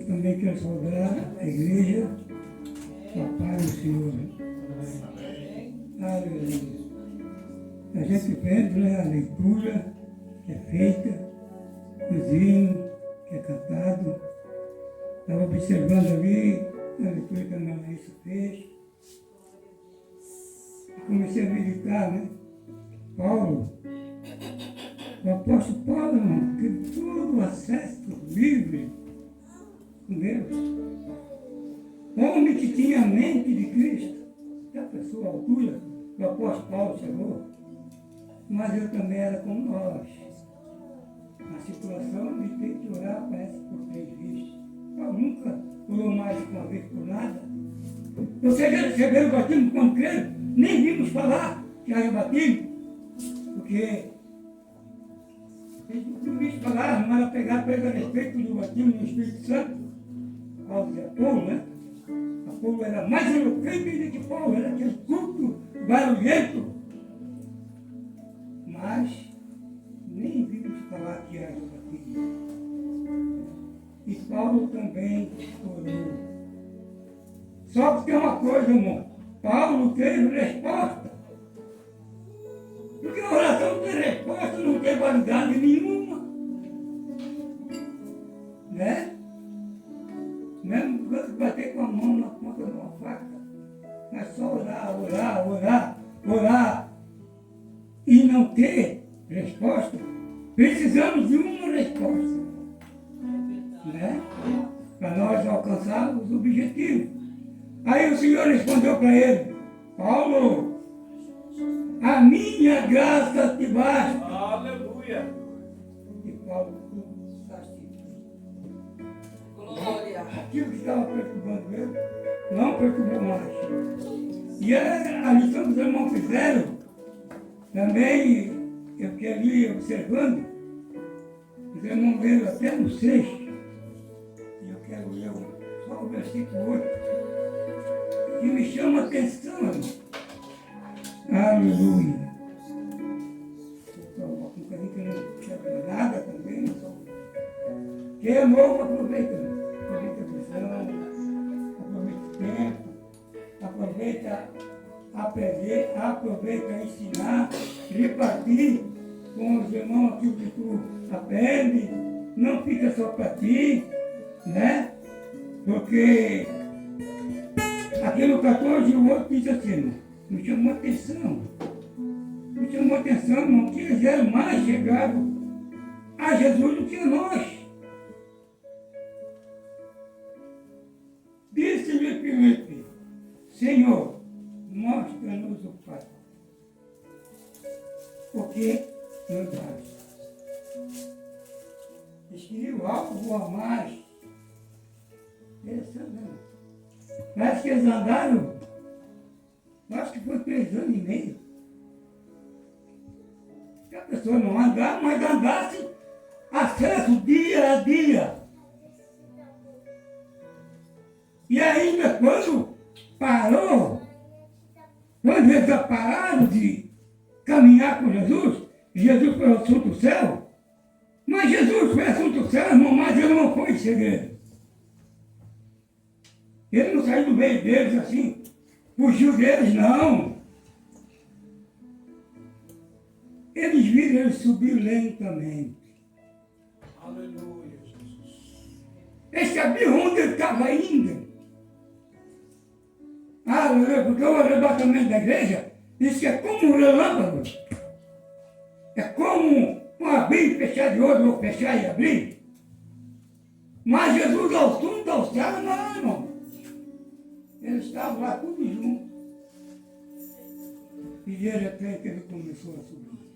também quero saudar a igreja, a paz do Senhor. Aleluia. A gente vendo, né, a leitura que é feita, os hinos que é cantado. Estava observando ali a leitura que a Ana Laísa fez. Comecei a meditar, né? Paulo, o apóstolo Paulo, irmão, teve todo o acesso livre com Deus. Homem que tinha a mente de Cristo. Já pensou a altura que o apóstolo Paulo chegou? Mas eu também era como nós. Na situação de ter que orar, parece por 3 vezes. Paulo nunca orou mais uma vez por nada. Vocês já receberam o batismo quando creram? Nem vimos falar que era batismo. Porque eles não vimos falar, não era pegar a respeito do batismo no Espírito Santo. Paulo de Apolo, né? Apolo era mais eloquente do que Paulo, era aquele culto barulhento. Mas nem vimos falar que era batismo. E Paulo também orou. Só que tem uma coisa, irmão. Paulo teve resposta. Porque a oração não tem resposta, não tem validade nenhuma. Né? Mesmo que bater com a mão na ponta de uma faca. É só orar, orar, orar, orar. E não ter resposta. Precisamos de uma resposta. Né? Para nós alcançarmos o objetivo. Aí o Senhor respondeu para ele: Paulo, a minha graça te basta. Aleluia. E Paulo satisfeito. Glória. Aquilo que estava perturbando ele, não perturbou mais. E a lição que os irmãos fizeram, também eu quero ir observando, os irmãos leram até no 6, e eu quero ler só o versículo 8. Que me chama a atenção, irmão. Aleluia. Então, um bocadinho que não chega nada também, só. Quem é novo, aproveita. Aproveita a visão, aproveita o tempo, aproveita aprender, aproveita ensinar, repartir com os irmãos aquilo que tu aprende. Não fica só para ti, né? Porque aqui no 14, o outro diz assim, irmão, me chamou atenção. Me chamou atenção, irmão, que eles eram mais chegados a Jesus do que a nós. Disse-lhe Filipe: Senhor, mostra-nos o Pai. Porque nos basta. Eles queriam algo a mais. Interessante, né? Parece que eles andaram, acho que foi 3 anos e meio. Que a pessoa não andava, mas andasse acesso dia a dia. E ainda quando parou, quando eles pararam de caminhar com Jesus, Jesus foi ao assunto do céu. Mas Jesus foi ao assunto do céu, irmão, mas ele não foi segredo. Ele não saiu do meio deles assim, fugiu deles, não. Eles viram ele subir lentamente. Aleluia, Jesus. Eles sabiam onde ele estava indo. Aleluia, porque o arrebatamento da igreja diz que é como um relâmpago. É como um abrir e fechar de outro, ou fechar e abrir. Mas Jesus ao fundo, ao céu, não, irmão. Eles estavam lá tudo juntos. E de repente ele começou a subir.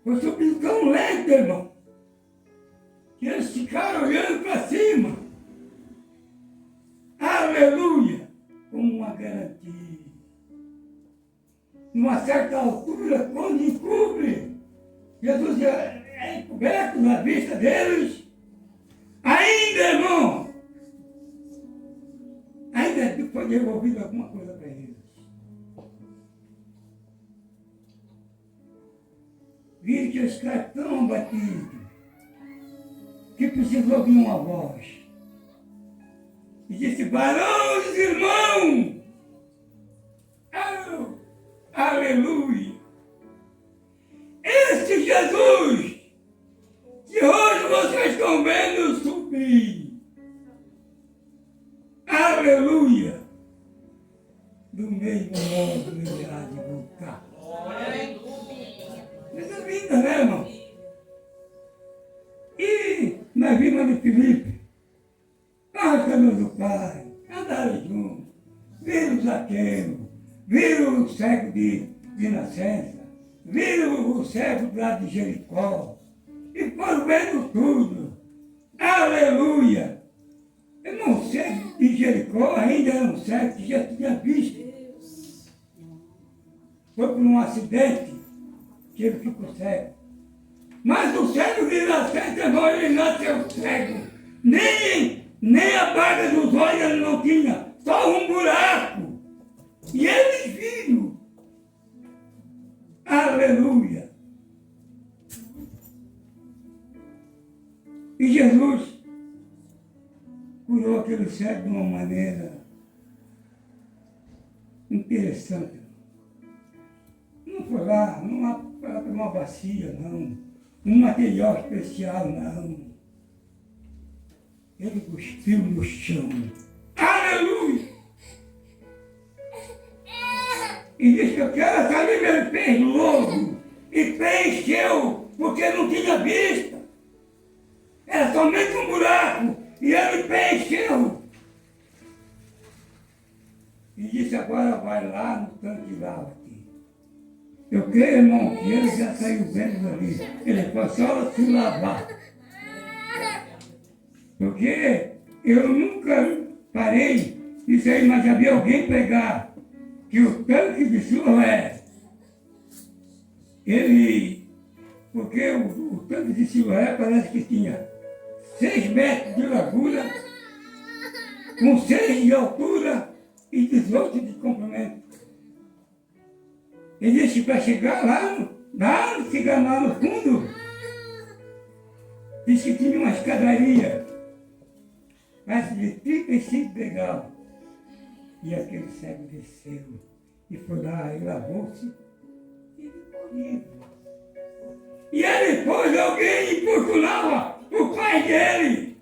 Foi subindo tão lento, irmão, que eles ficaram olhando para cima. Aleluia! Como uma garantia. Numa certa altura, quando encobre, Jesus é encoberto na vista deles. Ainda, irmão, ainda foi devolvido alguma coisa para eles. Viram que eles ficaram tão abatidos, que precisou ouvir uma voz. E disse, varões, irmãos, aleluia. Esse Jesus que hoje vocês estão vendo subir, aleluia, do mesmo modo ele há de voltar. Nessa vida, né, irmão? E nós vimos de Filipe, arrancamos do Pai, andaram juntos, viram o Zaqueu, viram o cego de nascença, viram o cego lá de Jericó, e foram vendo tudo. Aleluia! Irmão, o cego de Jericó ainda era um cego que já tinha visto. Foi por um acidente que ele ficou cego. Mas o cego de nascença, irmão, ele nasceu cego. Nem a baga dos olhos ele não tinha, só um buraco. E eles viram. Aleluia. E Jesus curou aquele cego de uma maneira interessante. Não foi lá, não foi lá para uma bacia, não. Um material especial, não. Ele cuspiu no chão. Aleluia! E disse que aquela saliva ele fez logo e preencheu, porque não tinha vista. Era somente um buraco e ele preencheu. E disse, agora vai lá no tanque de água aqui. Eu creio, irmão, que ele já saiu bem dali. Ele foi só se lavar. Porque eu nunca parei isso aí, mas já vi alguém pregar que o tanque de Siloé, porque o tanque de Siloé parece que tinha 6 metros de largura, com 6 de altura e 18 de comprimento. Ele disse para chegar chegar lá no fundo, disse que tinha uma escadaria, mas de 35 degraus. E aquele cego desceu e foi lá e lavou-se e ficou livre. E aí depois alguém importunava o pai dele.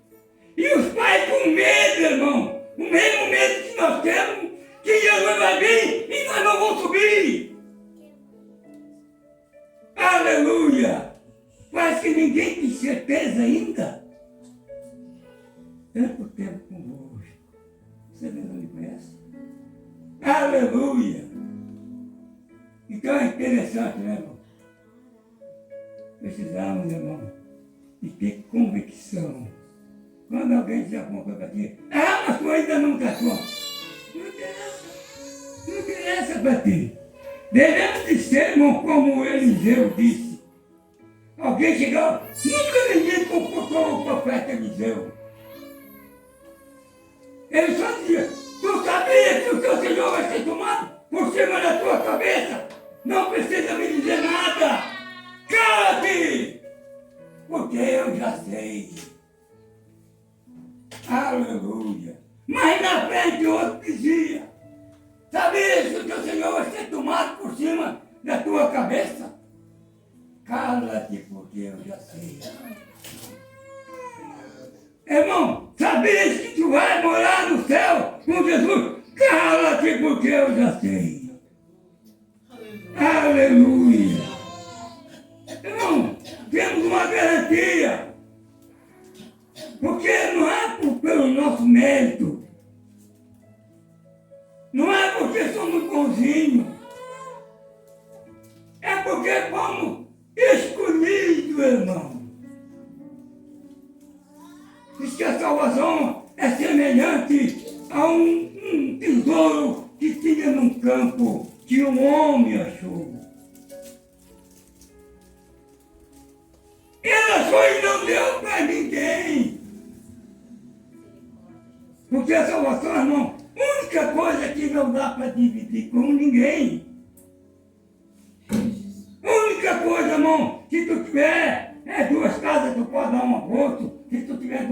E os pais com medo, irmão, o mesmo medo que nós temos, que Jesus vai vir e nós não vamos subir. Aleluia! Parece que ninguém tem certeza ainda. Tanto tempo convosco. Você não me conhece? Aleluia! Então é interessante, né, irmão? Precisamos, irmão, de ter convicção. Quando alguém diz alguma coisa para ti, mas tu ainda não está pronto. Não interessa. Não interessa para ti. Devemos de ser, irmão, como Eliseu disse. Alguém chegou, nunca ninguém comportou o profeta Eliseu. Ele só dizia, tu sabia que o teu Senhor vai ser tomado por cima da tua cabeça? Não precisa me dizer nada. Cala-te! Porque eu já sei. Aleluia! Mas na frente outro dizia, sabia que o teu Senhor vai ser tomado por cima da tua cabeça? Cala-te, porque eu já sei. Irmão, sabia que tu vai morar no céu com Jesus? Cala-te, porque eu já sei. Aleluia! Irmão, temos uma garantia. Porque não é pelo nosso mérito. Não é porque somos bonzinhos. É porque fomos escolhidos, irmão. Diz que a salvação é semelhante a um tesouro que tinha num campo que um homem achou. Ele achou e não deu para ninguém. Porque a salvação, irmão, a única coisa que não dá para dividir com ninguém. A única coisa, irmão, que tu tiver, 2 casas tu pode dar um ao outro. Se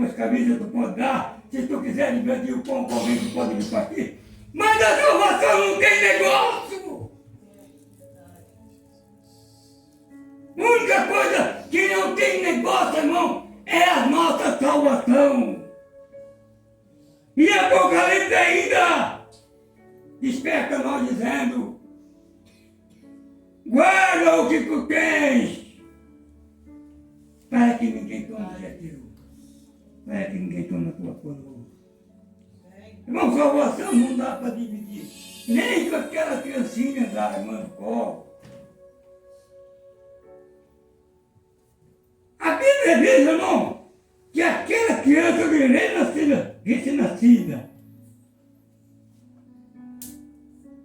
duas camisas, tu pode dar. Se tu quiser dividir o pão com alguém, tu pode repartir. Mas a salvação não tem negócio. A única coisa que não tem negócio, irmão, é a nossa salvação. E Apocalipse ainda desperta nós dizendo: guarda o que tu tens, para que ninguém tome o que é teu, para que ninguém tome a tua coroa. Irmão, salvação não dá para dividir, nem com aquela criancinha da irmã do colo. A Bíblia diz, irmão, que aquela criança recém-nascida,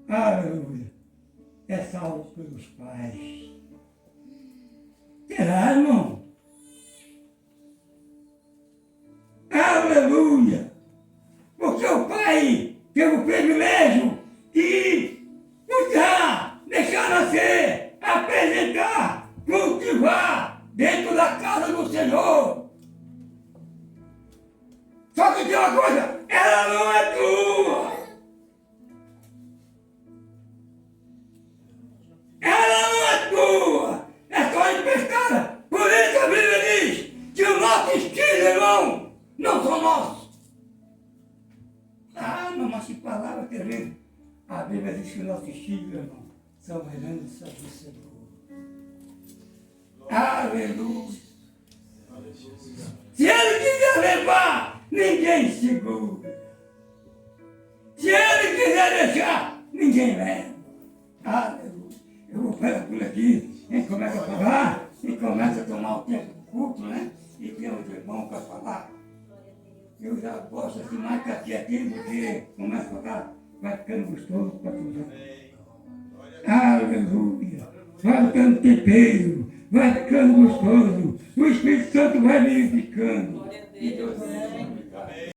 aleluia, é salvo pelos pais. Será, irmão? Aleluia! Porque o pai teve o privilégio de cuidar, deixar nascer, apresentar, cultivar dentro da casa do Senhor. Só que tem uma coisa, ela não é tua. Ela não é tua. É só emprestada. Por isso a Bíblia diz que os nossos filhos, irmão, não são nossos. Ah, não, mas que palavra terrível. A Bíblia diz que os nossos filhos, irmão, são herança do Senhor. Aleluia. Se ele quiser levar, ninguém segura. Se ele quiser deixar, ninguém leva. Aleluia. Eu vou falar por aqui, a gente começa a falar, e começa a tomar o tempo do culto, né? E tem os irmãos para falar. Eu já gosto assim mais ficar quietinho, porque começa a falar, vai ficando gostoso para tudo. Aleluia. Vai ficando tempero, vai ficando gostoso. O Espírito Santo vai vivificando. E Deus abençoe.